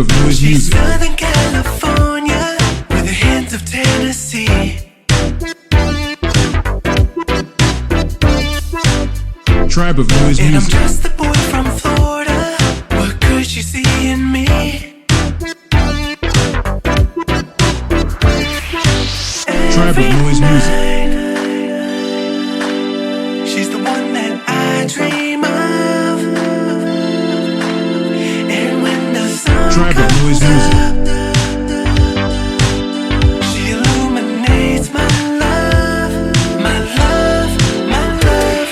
of noise music. Southern California with a hint of Tennessee. Tribe of noise And I'm music. just the boy from Florida. What could she see in me? Tribe of noise music. She's the one that I dream of. And when the sun Tribe of noise music. up, she illuminates my love, my love, my love.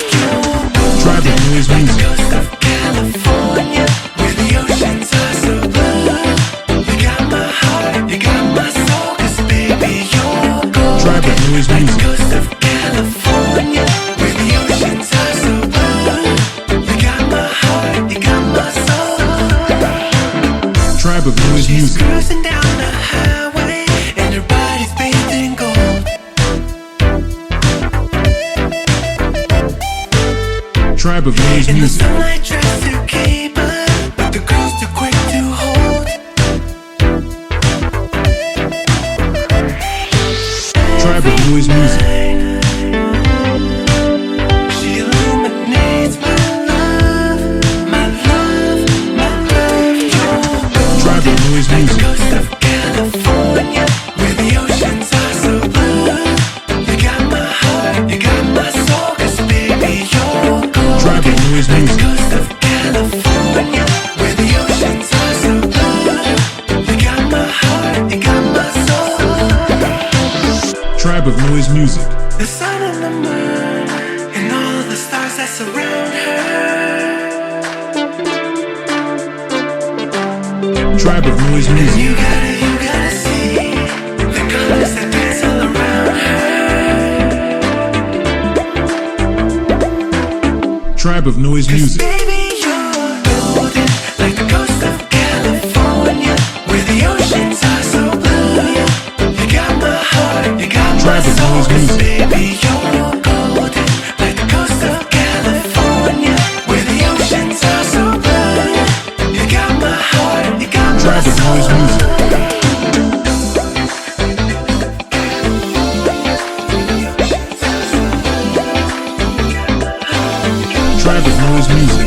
Tribe of noise Like the music. coast of California, where the oceans are so blue. You got my heart, you got my soul, 'cause baby you're golden. Tribe of noise Like the music. coast of California, where the oceans are so blue. You got my heart, you got my soul. Tribe of noise She's music. cruising down the highway, and her body's bathed in gold. Tribe of noise In the music. sunlight tries to keep her, but the girl's too quick to hold. Tribe of noise music. She illuminates my love, my love, my love. Tribe of noise Like the music. coast of California, where the oceans are so blue. You got my heart, you got my soul, 'cause baby you're golden. Tribe of noise Like the music. coast of California, where the oceans are so blue. You got my heart, you got my soul. Tribe of noise music. The sun and the moon and all the stars that surround her. Tribe of noise music. You gotta see the colors that dance all around her. Tribe of noise 'Cause music. baby you're golden, like the coast of California, where the oceans are so blue. You got my heart, you got my Tribe of soul, noise 'cause music. baby you're golden, like the coast of California, where the oceans are so blue. You got my heart, you got my Tribe of noise soul. music. Tribe of noise music.